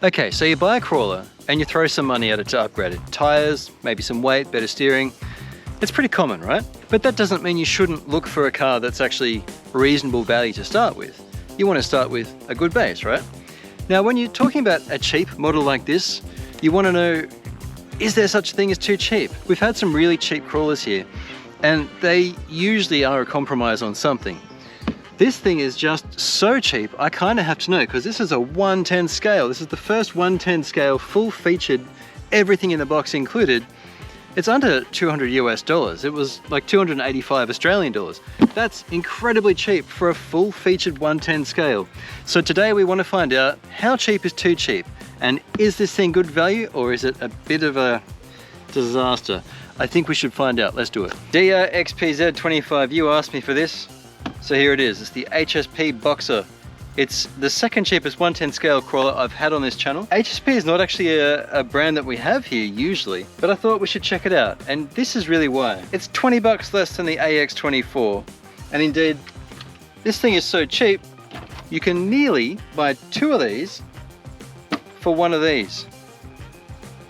Okay, so you buy a crawler and you throw some money at it to upgrade it. Tires, maybe some weight, better steering. It's pretty common, right? But that doesn't mean you shouldn't look for a car that's actually reasonable value to start with. You want to start with a good base, right? Now, when you're talking about a cheap model like this, you want to know, is there such a thing as too cheap? We've had some really cheap crawlers here, and they usually are a compromise on something. This thing is just so cheap, I kind of have to know, because this is a 110 scale. This is the first 110 scale, full featured, everything in the box included. It's under $200 US. It was like 285 Australian dollars. That's incredibly cheap for a full featured 110 scale. So today we want to find out how cheap is too cheap, and is this thing good value or is it a bit of a disaster? I think we should find out. Let's do it. DRXPZ25, you asked me for this. So here it is. It's the HSP Boxer. It's the second cheapest 110 scale crawler I've had on this channel. HSP is not actually a brand that we have here usually, but I thought we should check it out. And this is really why. It's 20 bucks less than the AX24. And indeed, this thing is so cheap, you can nearly buy 2 of these for 1 of these.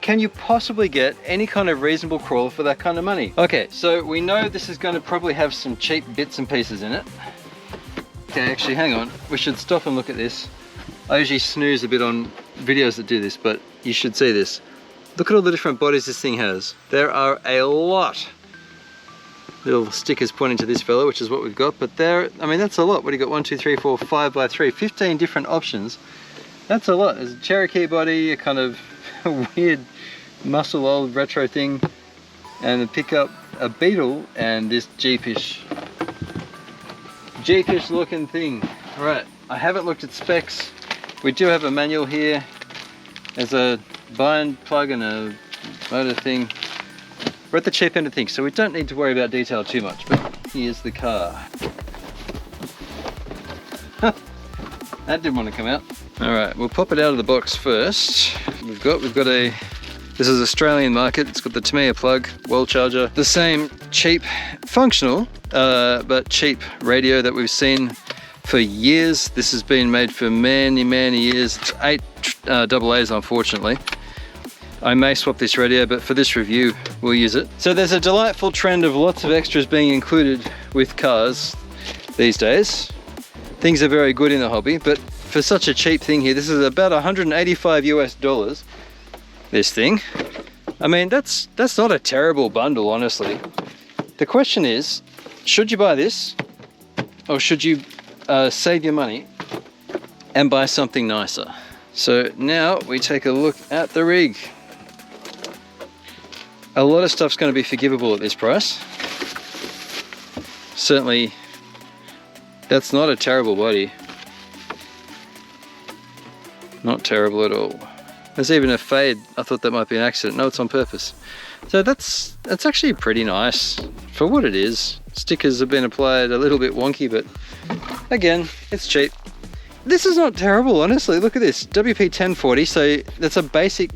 Can you possibly get any kind of reasonable crawler for that kind of money? Okay, so we know this is going to probably have some cheap bits and pieces in it. Okay, actually, hang on. We should stop and look at this. I usually snooze a bit on videos that do this, but you should see this. Look at all the different bodies this thing has. There are a lot. Little stickers pointing to this fella, which is what we've got, but there, I mean, that's a lot. What do you got? 1, 2, 3, 4, 5 by 3, 15 different options. That's a lot. There's a Cherokee body, a kind of weird muscle old retro thing, and a pickup, a Beetle, and this Jeepish looking thing. All right, I haven't looked at specs. We do have a manual here. There's a bind plug and a motor thing. We're at the cheap end of things, so we don't need to worry about detail too much, but here's the car. That didn't want to come out. All right, we'll pop it out of the box first. We've got a, this is Australian market. It's got the Tamiya plug, wall charger, the same cheap, functional, but cheap radio that we've seen for years. This has been made for many years. It's 8 AA's, unfortunately. I may swap this radio, but for this review, we'll use it. So there's a delightful trend of lots of extras being included with cars these days. Things are very good in the hobby, but for such a cheap thing here, this is about 185 US dollars. This thing, I mean, that's not a terrible bundle, honestly. The question is, should you buy this, or should you save your money and buy something nicer? So now we take a look at the rig. A lot of stuff's going to be forgivable at this price. Certainly, that's not a terrible body. Not terrible at all. There's even a fade. I thought that might be an accident. No, it's on purpose. So that's actually pretty nice for what it is. Stickers have been applied a little bit wonky, but again, it's cheap. This is not terrible, honestly. Look at this, WP1040. So that's a basic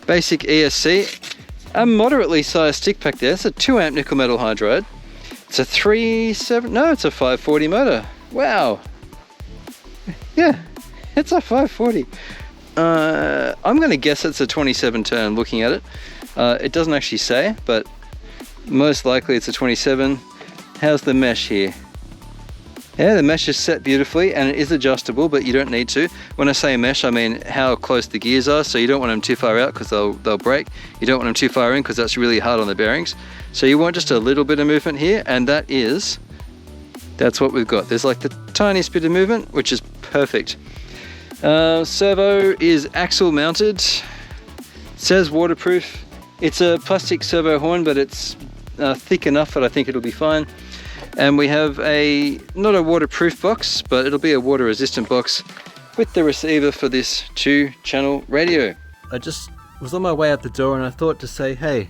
ESC. A moderately sized stick pack there. It's a 2 amp nickel metal hydride. It's a 3.7, no, it's a 540 motor. Wow. Yeah, it's a 540. I'm going to guess it's a 27 turn looking at it. It doesn't actually say, but most likely it's a 27. How's the mesh here? Yeah, the mesh is set beautifully and it is adjustable, but you don't need to. When I say mesh, I mean how close the gears are, so you don't want them too far out because they'll break. You don't want them too far in because that's really hard on the bearings. So you want just a little bit of movement here, and that's what we've got. There's like the tiniest bit of movement, which is perfect. Servo is axle mounted. It says waterproof. It's a plastic servo horn, but it's thick enough that I think it'll be fine. And we have not a waterproof box, but it'll be a water resistant box with the receiver for this 2-channel radio. I just was on my way out the door and I thought to say, hey,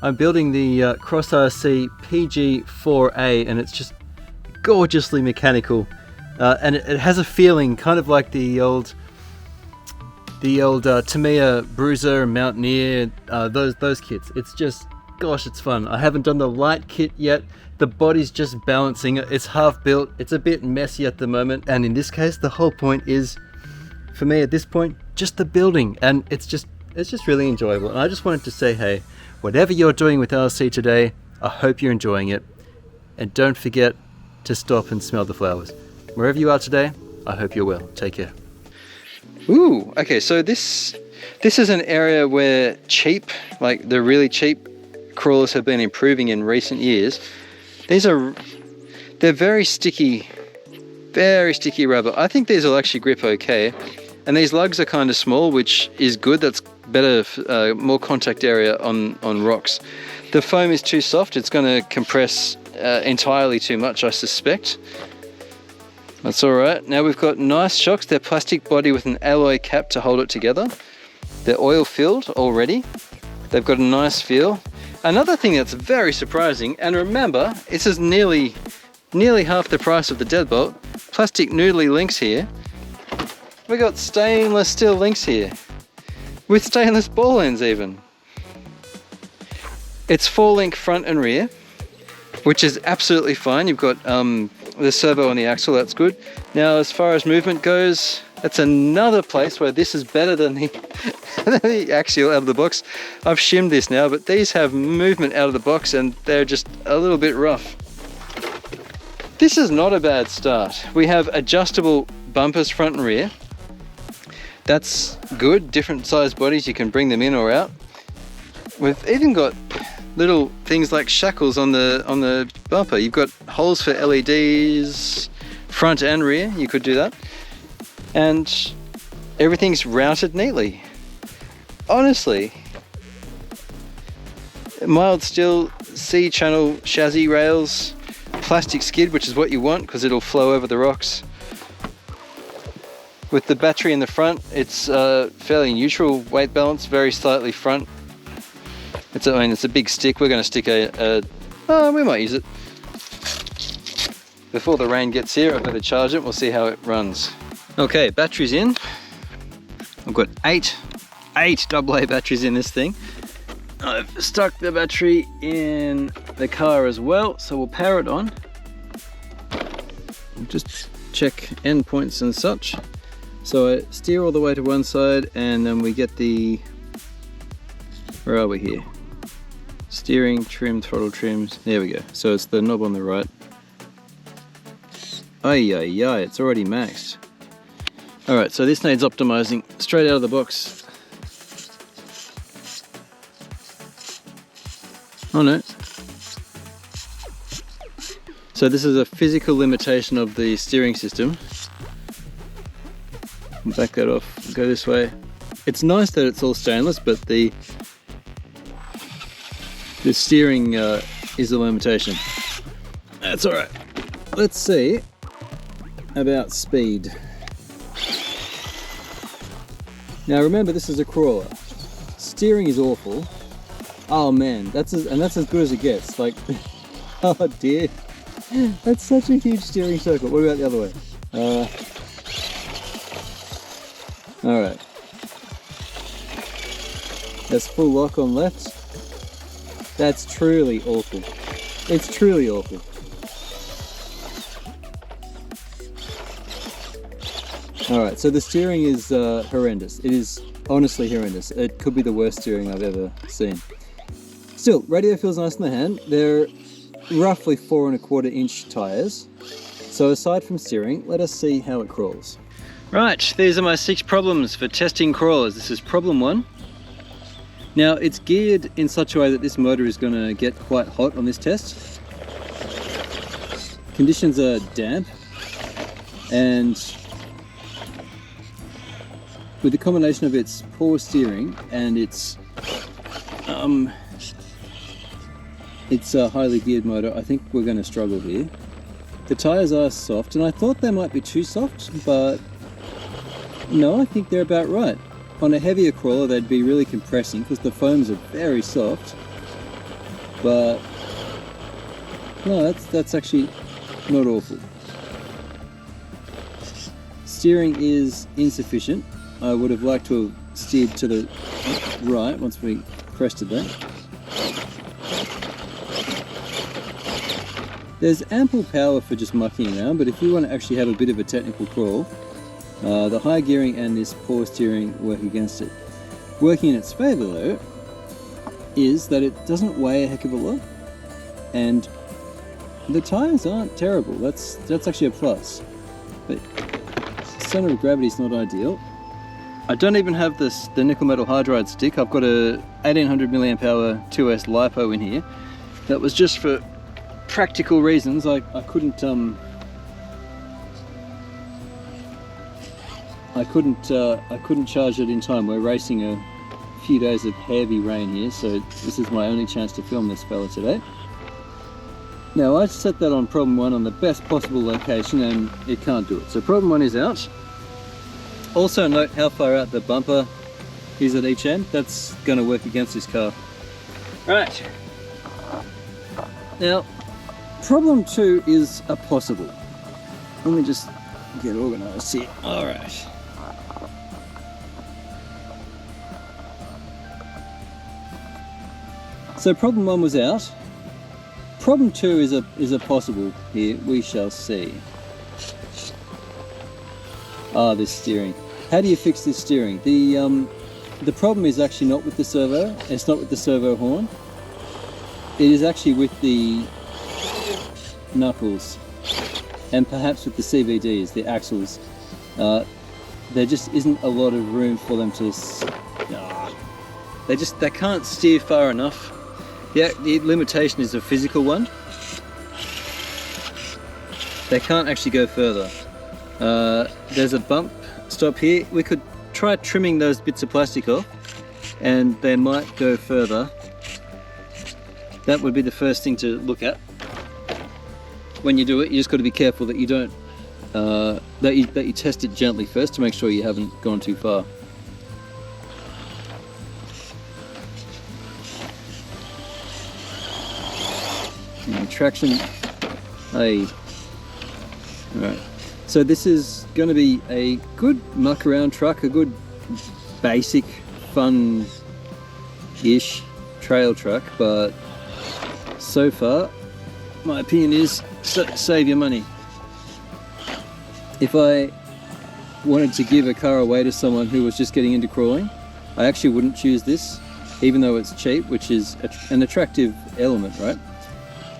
I'm building the Cross RC PG4A, and it's just gorgeously mechanical. And it has a feeling kind of like the old Tamiya Bruiser, Mountaineer, those kits. It's just, gosh, it's fun. I haven't done the light kit yet. The body's just balancing. It's half built. It's a bit messy at the moment. And in this case, the whole point is, for me at this point, just the building, and it's just really enjoyable. And I just wanted to say, hey, whatever you're doing with RC today, I hope you're enjoying it, and don't forget to stop and smell the flowers. Wherever you are today, I hope you're well. Take care. Ooh, okay, so this is an area where the really cheap crawlers have been improving in recent years. They're very sticky rubber. I think these will actually grip okay. And these lugs are kind of small, which is good. That's better, more contact area on rocks. The foam is too soft. It's going to compress entirely too much, I suspect. That's all right. Now we've got nice shocks. They're plastic body with an alloy cap to hold it together. They're oil filled already. They've got a nice feel. Another thing that's very surprising, and remember, this is nearly half the price of the deadbolt. Plastic noodly links here. We got stainless steel links here, with stainless ball ends even. It's 4-link front and rear, which is absolutely fine. You've got the servo on the axle, that's good. Now, as far as movement goes, that's another place where this is better than the axial out of the box. I've shimmed this now, but these have movement out of the box and they're just a little bit rough. This is not a bad start. We have adjustable bumpers front and rear. That's good. Different size bodies, you can bring them in or out. We've even got little things like shackles on the bumper. You've got holes for LEDs, front and rear. You could do that. And everything's routed neatly. Honestly, mild steel C-channel chassis rails, plastic skid, which is what you want because it'll flow over the rocks. With the battery in the front, it's fairly neutral weight balance, very slightly front. It's a big stick. We're going to stick we might use it. Before the rain gets here, I better charge it. We'll see how it runs. Okay, battery's in. I've got eight AA batteries in this thing. I've stuck the battery in the car as well, so we'll power it on. Just check endpoints and such. So I steer all the way to one side, and then we get where are we here? Steering, trim, throttle trims. There we go. So it's the knob on the right. It's already maxed. Alright, so this needs optimizing straight out of the box. Oh no. So this is a physical limitation of the steering system. Back that off, go this way. It's nice that it's all stainless, but the steering is a limitation. That's alright. Let's see about speed. Now remember, this is a crawler. Steering is awful. Oh man, that's as good as it gets. Like, oh dear. That's such a huge steering circle. What about the other way? Alright. That's full lock on left. That's truly awful. It's truly awful. Alright, so the steering is horrendous. It is honestly horrendous. It could be the worst steering I've ever seen. Still, radio feels nice in the hand. They're roughly 4 1/4 inch tyres. So aside from steering, let us see how it crawls. Right, these are my 6 problems for testing crawlers. This is problem 1. Now it's geared in such a way that this motor is going to get quite hot on this test. Conditions are damp, and with the combination of its poor steering and its highly geared motor, I think we're going to struggle here. The tyres are soft, and I thought they might be too soft, but no, I think they're about right. On a heavier crawler they'd be really compressing because the foams are very soft, but no, that's actually not awful. Steering is insufficient. I would have liked to have steered to the right once we crested that. There's ample power for just mucking around, but if you want to actually have a bit of a technical crawl, The high gearing and this poor steering work against it. Working in its favour though, is that it doesn't weigh a heck of a lot, and the tyres aren't terrible. That's actually a plus. But center of gravity is not ideal. I don't even have the nickel metal hydride stick. I've got a 1800 milliamp hour 2S LiPo in here. That was just for practical reasons. I couldn't charge it in time. We're racing a few days of heavy rain here, so this is my only chance to film this fella today. Now I set that on problem 1 on the best possible location and it can't do it. So problem 1 is out. Also note how far out the bumper is at each end. That's going to work against this car. Right. Now problem 2 is a possible. Let me just get organised here. Alright. So problem 1 was out. Problem 2 is a possible here. We shall see. This steering. How do you fix this steering? The problem is actually not with the servo. It's not with the servo horn. It is actually with the knuckles and perhaps with the CVDs, the axles. There just isn't a lot of room for them to. They can't steer far enough. Yeah, the limitation is a physical one. They can't actually go further. There's a bump stop here. We could try trimming those bits of plastic off and they might go further. That would be the first thing to look at. When you do it, you just got to be careful that you don't, that you test it gently first to make sure you haven't gone too far. Traction. Hey. Alright. So this is going to be a good muck around truck, a good basic fun-ish trail truck, but so far my opinion is save your money. If I wanted to give a car away to someone who was just getting into crawling, I actually wouldn't choose this, even though it's cheap, which is an attractive element, right?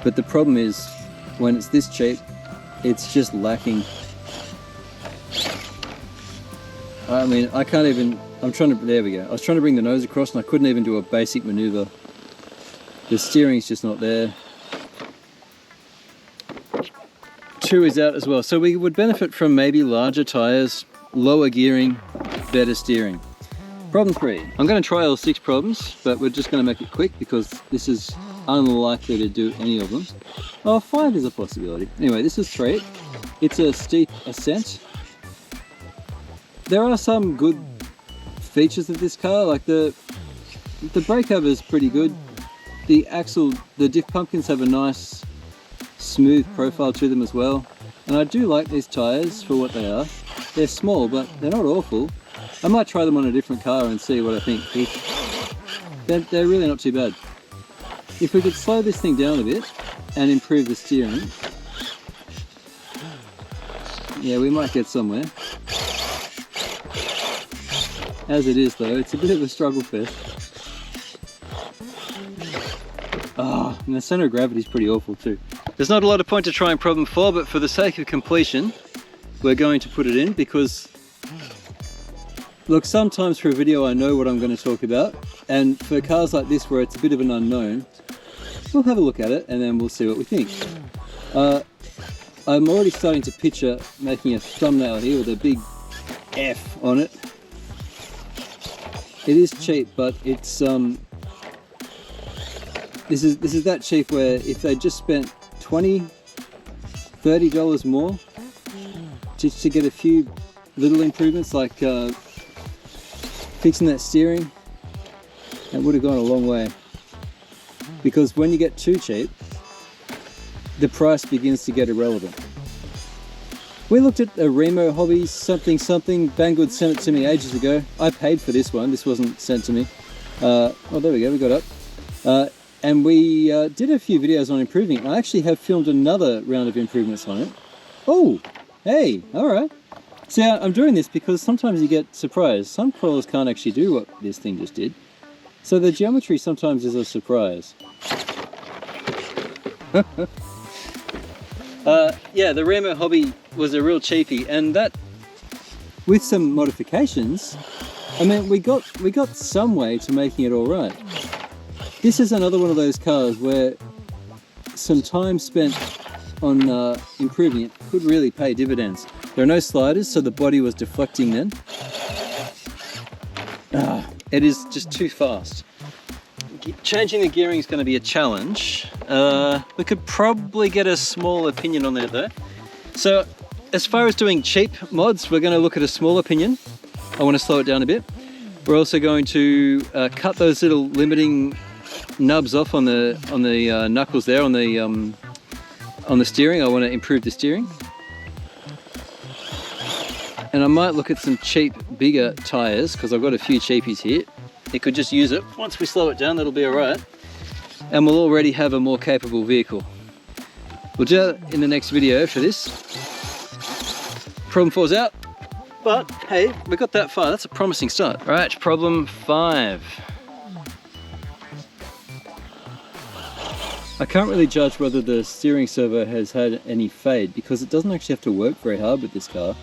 But the problem is, when it's this cheap, it's just lacking. I mean, I can't even, there we go. I was trying to bring the nose across and I couldn't even do a basic maneuver. The steering's just not there. 2 is out as well. So we would benefit from maybe larger tyres, lower gearing, better steering. Problem 3. I'm going to try all 6 problems, but we're just going to make it quick because this is unlikely to do any of them. Oh, 5 is a possibility. Anyway, this is 3. It's a steep ascent. There are some good features of this car, like the brake cover is pretty good. The axle, the diff pumpkins have a nice smooth profile to them as well. And I do like these tyres for what they are. They're small, but they're not awful. I might try them on a different car and see what I think. They're really not too bad. If we could slow this thing down a bit and improve the steering, yeah, we might get somewhere. As it is though, it's a bit of a struggle fest. And the centre of gravity is pretty awful too. There's not a lot of point to trying problem 4, but for the sake of completion, we're going to put it in because, look, sometimes for a video I know what I'm going to talk about, and for cars like this where it's a bit of an unknown, we'll have a look at it and then we'll see what we think. I'm already starting to picture making a thumbnail here with a big F on it. It is cheap, but it's this is that cheap where if they just spent $20, $30 more just to get a few little improvements like fixing that steering, it would have gone a long way. Because when you get too cheap, the price begins to get irrelevant. We looked at a Remo Hobbies something. Banggood sent it to me ages ago. I paid for this one. This wasn't sent to me. Oh, there we go. We got up. And we did a few videos on improving. I actually have filmed another round of improvements on it. Oh, hey, all right. See, I'm doing this because sometimes you get surprised. Some crawlers can't actually do what this thing just did. So the geometry sometimes is a surprise. Yeah, the Remo Hobby was a real cheapie, and that, with some modifications, I mean, we got some way to making it all right. This is another one of those cars where some time spent on improving it could really pay dividends. There are no sliders, so the body was deflecting then. It is just too fast. Changing the gearing is going to be a challenge. We could probably get a small pinion on there though. So as far as doing cheap mods, we're going to look at a smaller pinion. I want to slow it down a bit. We're also going to cut those little limiting nubs off on the knuckles there on the steering. I want to improve the steering. And I might look at some cheap, bigger tyres, because I've got a few cheapies here. You could just use it. Once we slow it down, that'll be alright. And we'll already have a more capable vehicle. We'll do that in the next video for this. Problem 4's out. But hey, we got that far. That's a promising start. Alright, problem 5. I can't really judge whether the steering servo has had any fade, because it doesn't actually have to work very hard with this car,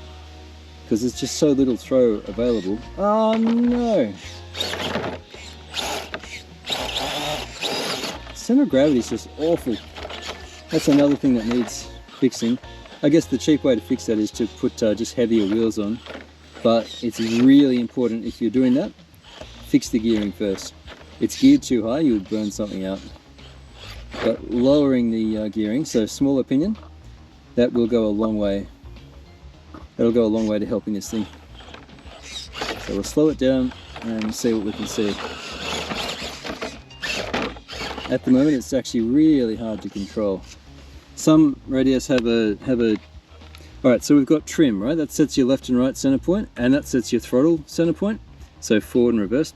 because there's just so little throw available. Oh no! Center of gravity is just awful. That's another thing that needs fixing. I guess the cheap way to fix that is to put just heavier wheels on, but it's really important if you're doing that, fix the gearing first. It's geared too high, you would burn something out. But lowering the gearing, so smaller pinion, that will go a long way. That'll go a long way to helping this thing. So we'll slow it down and see what we can see. At the moment it's actually really hard to control. Some radios have a alright, so we've got trim, right? That sets your left and right center point, and that sets your throttle center point, so forward and reverse.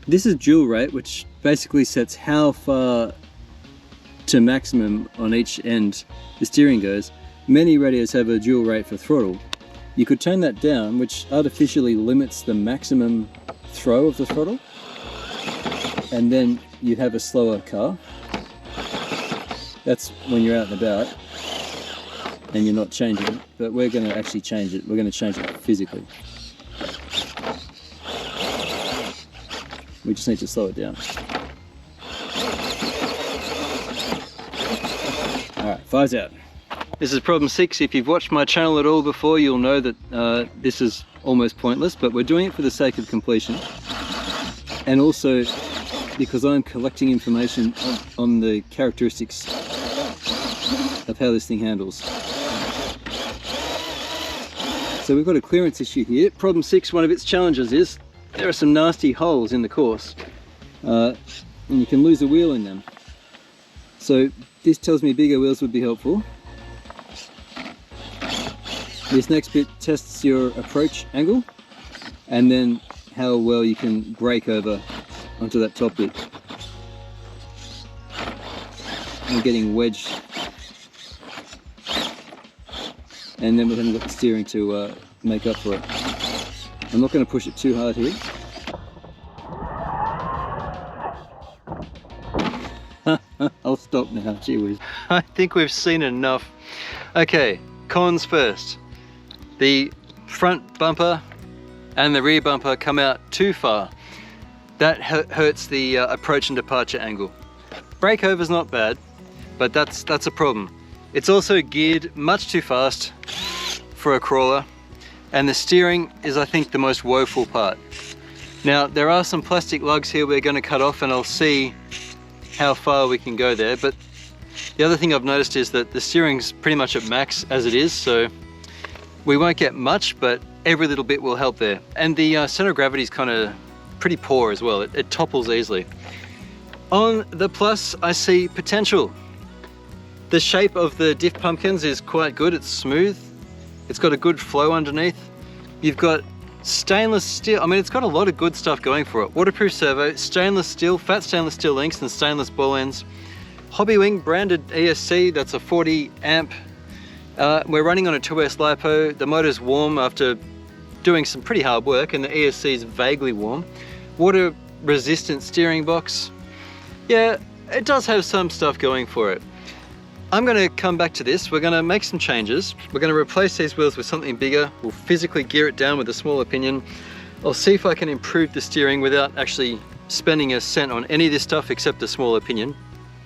This is dual rate, which basically sets how far to maximum on each end the steering goes. Many radios have a dual rate for throttle. You could turn that down, which artificially limits the maximum throw of the throttle, and then you'd have a slower car. That's when you're out and about and you're not changing it, but we're going to actually change it. We're going to change it physically. We just need to slow it down. Alright, 5's out. This is problem 6. If you've watched my channel at all before, you'll know that this is almost pointless, but we're doing it for the sake of completion. And also because I'm collecting information on the characteristics of how this thing handles. So we've got a clearance issue here. Problem 6, one of its challenges is there are some nasty holes in the course, and you can lose a wheel in them. So this tells me bigger wheels would be helpful. This next bit tests your approach angle and then how well you can brake over onto that top bit. I'm getting wedged, and then we haven't got the steering to make up for it. I'm not going to push it too hard here. I'll stop now, gee whiz. I think we've seen enough. Okay, cons first. The front bumper and the rear bumper come out too far. That hurts the approach and departure angle. Breakover's not bad, but that's a problem. It's also geared much too fast for a crawler, and the steering is, I think, the most woeful part. Now, there are some plastic lugs here we're going to cut off, and I'll see how far we can go there, but the other thing I've noticed is that the steering's pretty much at max as it is, so we won't get much, but every little bit will help there. And the center of gravity is kind of pretty poor as well. It topples easily. On the plus, I see potential. The shape of the diff pumpkins is quite good. It's smooth. It's got a good flow underneath. You've got stainless steel. I mean, it's got a lot of good stuff going for it. Waterproof servo, stainless steel, fat stainless steel links and stainless ball ends. Hobby Wing branded ESC, that's a 40 amp We're running on a 2S LiPo. The motor's warm after doing some pretty hard work, and the ESC is vaguely warm. Water resistant steering box. Yeah, it does have some stuff going for it. I'm going to come back to this. We're going to make some changes. We're going to replace these wheels with something bigger. We'll physically gear it down with a smaller pinion. I'll see if I can improve the steering without actually spending a cent on any of this stuff except a smaller pinion.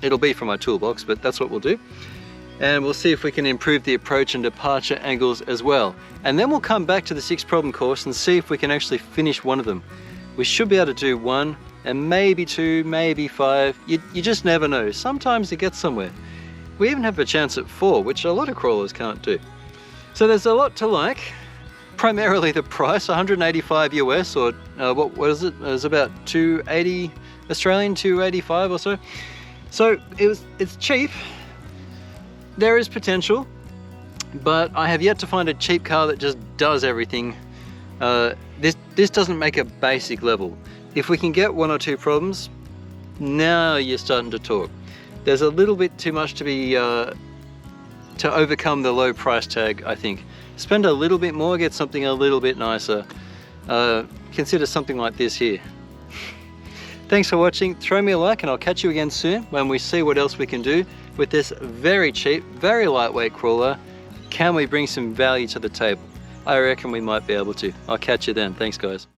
It'll be from my toolbox, but that's what we'll do. And we'll see if we can improve the approach and departure angles as well. And then we'll come back to the 6 problem course and see if we can actually finish one of them. We should be able to do 1 and maybe 2, maybe 5. You just never know. Sometimes it gets somewhere. We even have a chance at 4, which a lot of crawlers can't do. So there's a lot to like. Primarily the price, 185 US, or what is it? It was about 280 Australian, 285 or so. So it's cheap. There is potential, but I have yet to find a cheap car that just does everything. This doesn't make a basic level. If we can get 1 or 2 problems, now you're starting to talk. There's a little bit too much to be to overcome the low price tag, I think. Spend a little bit more, get something a little bit nicer. Consider something like this here. Thanks for watching. Throw me a like and I'll catch you again soon when we see what else we can do with this very cheap, very lightweight crawler. Can we bring some value to the table? I reckon we might be able to. I'll catch you then. Thanks, guys.